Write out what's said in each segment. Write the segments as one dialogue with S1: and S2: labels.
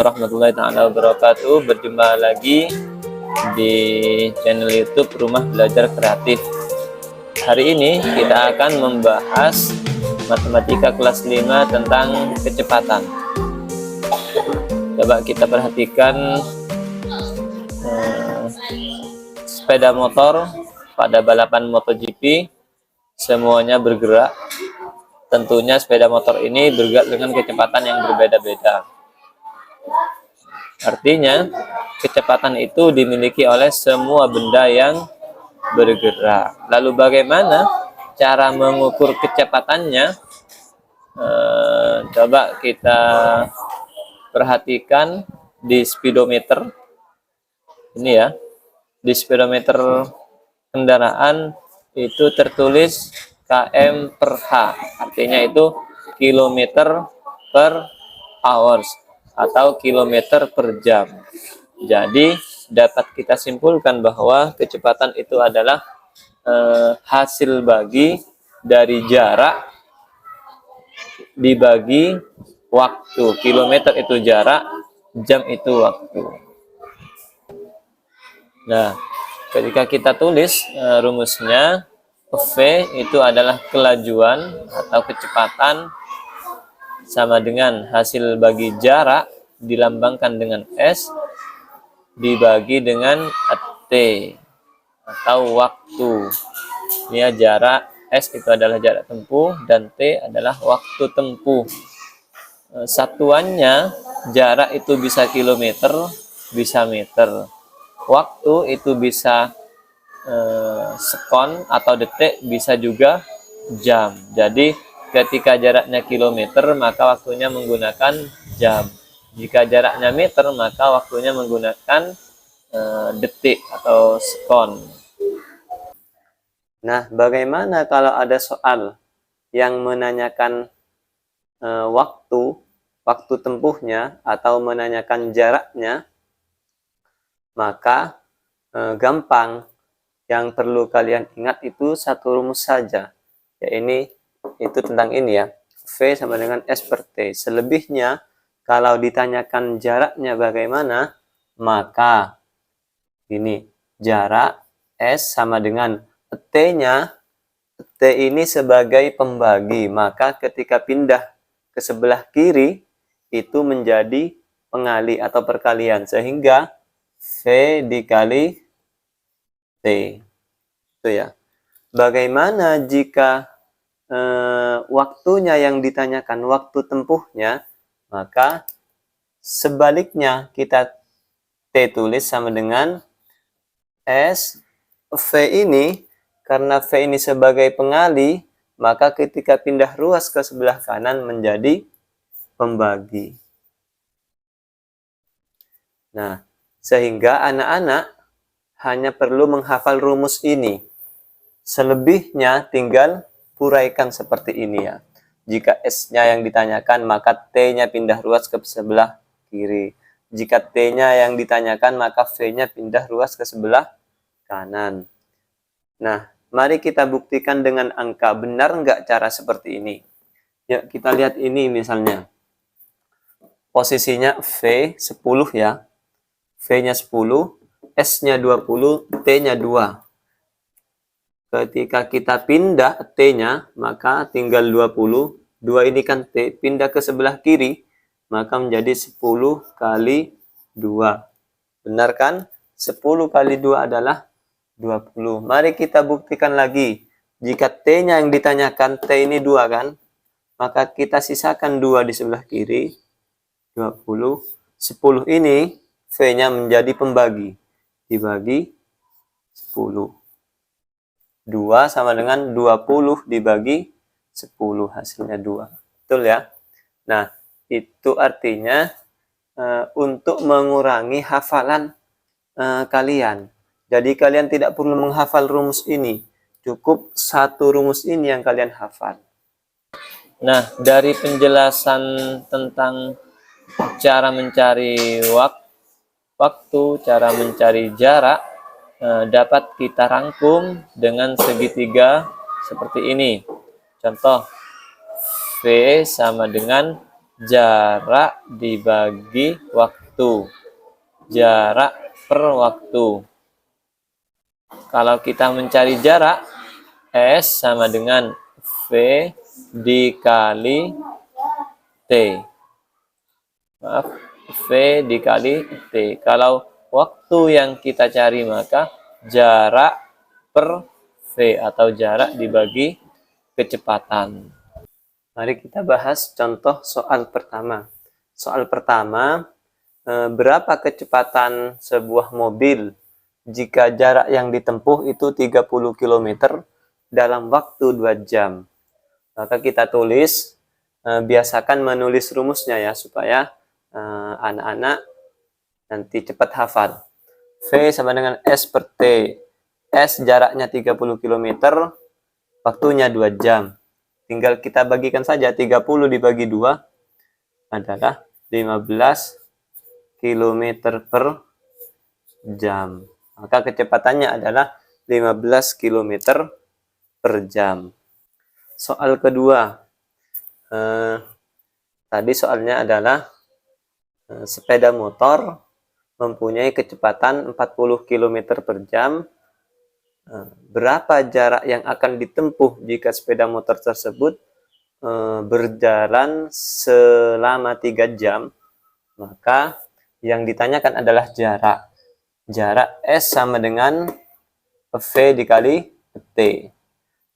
S1: warahmatullahi taala wabarakatuh. Berjumpa lagi di channel YouTube Rumah Belajar Kreatif. Hari ini kita akan membahas matematika kelas 5 tentang kecepatan. Coba kita perhatikan sepeda motor pada balapan MotoGP semuanya bergerak. Tentunya sepeda motor ini bergerak dengan kecepatan yang berbeda-beda. Artinya, kecepatan itu dimiliki oleh semua benda yang bergerak. Lalu bagaimana cara mengukur kecepatannya? Coba kita perhatikan di speedometer. Ini ya, di speedometer kendaraan itu tertulis km per h, artinya itu kilometer per hours atau kilometer per jam. Jadi dapat kita simpulkan bahwa kecepatan itu adalah hasil bagi dari jarak dibagi waktu. Kilometer itu jarak, jam itu waktu. Nah, ketika kita tulis rumusnya, V itu adalah kelajuan atau kecepatan sama dengan hasil bagi jarak dilambangkan dengan S dibagi dengan T atau waktu. Ini ya, jarak, S itu adalah jarak tempuh dan T adalah waktu tempuh. Satuannya jarak itu bisa kilometer, bisa meter. Waktu itu bisa sekon atau detik, bisa juga jam. Jadi ketika jaraknya kilometer maka waktunya menggunakan jam. Jika jaraknya meter maka waktunya menggunakan detik atau sekon. Nah, bagaimana kalau ada soal yang menanyakan waktu tempuhnya atau menanyakan jaraknya? Maka gampang. Yang perlu kalian ingat itu satu rumus saja. Ya, itu tentang ini ya. V sama dengan S per T. Selebihnya kalau ditanyakan jaraknya bagaimana, maka ini jarak S sama dengan T-nya. T ini sebagai pembagi, maka ketika pindah ke sebelah kiri itu menjadi pengali atau perkalian, sehingga V dikali T. Itu ya. Bagaimana jika waktunya yang ditanyakan, waktu tempuhnya, maka sebaliknya kita T tulis sama dengan S. V ini, karena V ini sebagai pengali, maka ketika pindah ruas ke sebelah kanan menjadi pembagi. Nah, sehingga anak-anak hanya perlu menghafal rumus ini. Selebihnya tinggal uraikan seperti ini ya. Jika S-nya yang ditanyakan, maka T-nya pindah ruas ke sebelah kiri. Jika T-nya yang ditanyakan, maka V-nya pindah ruas ke sebelah kanan. Nah, mari kita buktikan dengan angka. Benar nggak cara seperti ini? Ya, kita lihat ini misalnya. Posisinya V 10 ya. V-nya 10. S-nya 20, T-nya 2. Ketika kita pindah T-nya, maka tinggal 20. 2 ini kan T, pindah ke sebelah kiri, maka menjadi 10 kali 2. Benar kan? 10 kali 2 adalah 20. Mari kita buktikan lagi. Jika T-nya yang ditanyakan, T ini 2 kan? Maka kita sisakan 2 di sebelah kiri. 20. 10 ini, V-nya menjadi pembagi. Dibagi 10. 2 sama dengan 20 dibagi 10. Hasilnya 2. Betul ya? Nah, itu artinya untuk mengurangi hafalan kalian. Jadi kalian tidak perlu menghafal rumus ini. Cukup satu rumus ini yang kalian hafal. Nah, dari penjelasan tentang cara mencari waktu, cara mencari jarak, dapat kita rangkum dengan segitiga seperti ini. Contoh, V sama dengan jarak dibagi waktu. Jarak per waktu. Kalau kita mencari jarak, S sama dengan V dikali T. Maaf, V dikali T. Kalau waktu yang kita cari, maka jarak per V atau jarak dibagi kecepatan. Mari kita bahas contoh soal pertama. Soal pertama, berapa kecepatan sebuah mobil jika jarak yang ditempuh itu 30 km dalam waktu 2 jam. Maka kita tulis, biasakan menulis rumusnya ya, supaya anak-anak nanti cepat hafal. V sama dengan S per T. S jaraknya 30 km, waktunya 2 jam. Tinggal kita bagikan saja, 30 dibagi 2 adalah 15 km per jam. Maka kecepatannya adalah 15 km per jam. Soal kedua. Tadi soalnya adalah sepeda motor mempunyai kecepatan 40 km per jam. Berapa jarak yang akan ditempuh jika sepeda motor tersebut berjalan selama 3 jam? Maka yang ditanyakan adalah jarak. Jarak S sama dengan V dikali T.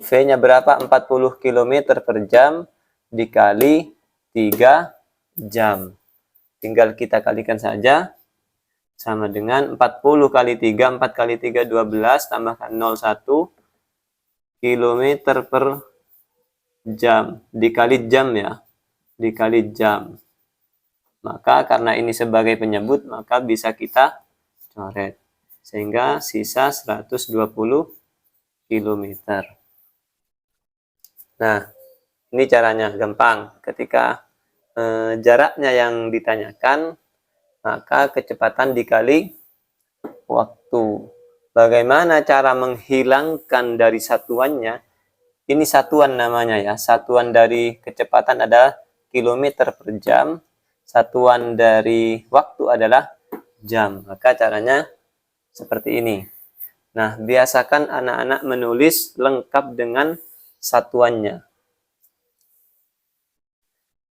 S1: V-nya berapa? 40 km per jam dikali 3 jam. Tinggal kita kalikan saja. Sama dengan 40 kali 3, 4 kali 3, 12, tambahkan 01 km per jam. Dikali jam ya. Dikali jam. Maka karena ini sebagai penyebut, maka bisa kita coret. Sehingga sisa 120 km. Nah, ini caranya gampang. Ketika jaraknya yang ditanyakan, maka kecepatan dikali waktu. Bagaimana cara menghilangkan dari satuannya? Ini satuan namanya ya. Satuan dari kecepatan adalah kilometer per jam. Satuan dari waktu adalah jam. Maka caranya seperti ini. Nah, biasakan anak-anak menulis lengkap dengan satuannya.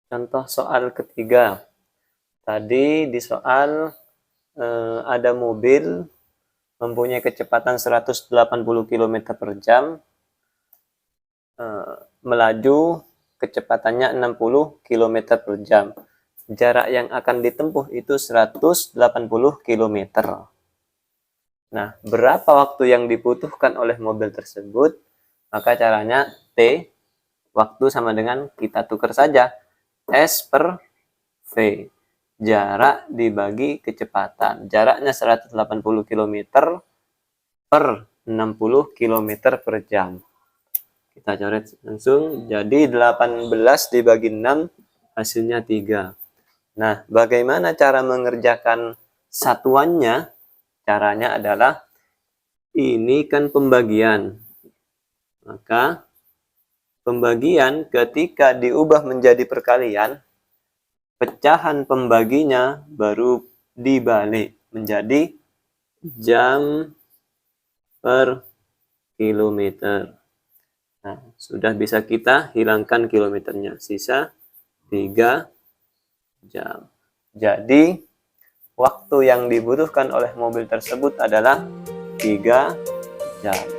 S1: Contoh soal ketiga. Tadi di soal ada mobil mempunyai kecepatan 180 km per jam. Melaju kecepatannya 60 km per jam. Jarak yang akan ditempuh itu 180 km. Nah, berapa waktu yang dibutuhkan oleh mobil tersebut? Maka caranya T, waktu sama dengan kita tukar saja. S per V. Jarak dibagi kecepatan. Jaraknya 180 km per 60 km per jam. Kita coret langsung. Jadi 18 dibagi 6, hasilnya 3. Nah, bagaimana cara mengerjakan satuannya? Caranya adalah, ini kan pembagian. Maka pembagian ketika diubah menjadi perkalian, pecahan pembaginya baru dibalik menjadi jam per kilometer. Nah, sudah bisa kita hilangkan kilometernya. Sisa 3 jam. Jadi, waktu yang dibutuhkan oleh mobil tersebut adalah 3 jam.